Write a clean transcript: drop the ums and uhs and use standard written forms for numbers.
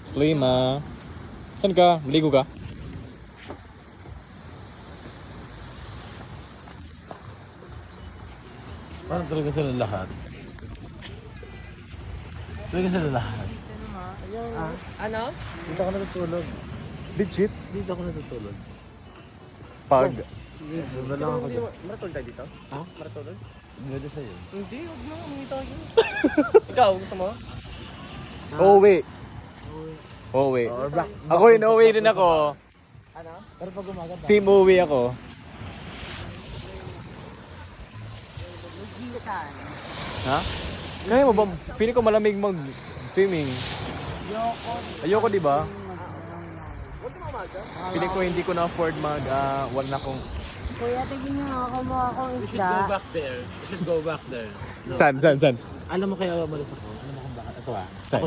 Slima. Saan ka? Maligo ka? Parang talaga sila lahat. Talaga sila lahat. Ano? Dito ako natutulog. Legit? Dito ako natutulog. Pag. Doon lang ako dyan. Maratol tayo dito? Ha? Maratol? Pwede sa'yo. Hindi, huwag na. Humingi tayo. Ikaw, gusto mo? Uwi. Uwi. Ako rin, uwi din ako. Ano? Pero pag umaga ba? Team uwi ako. Ha? Kaya mo ba? Feeling ko malamig mag-swimming. Ayoko, di ba? Huwag na umaga. Feeling ko hindi ko na-afford wala na akong... Kuya, tignan niyo ako mo akong We should isda. go back there. We should go back there. No. Saan? Alam mo kaya umalis ako? Alam mo kung bakit? Ito ah. Saan?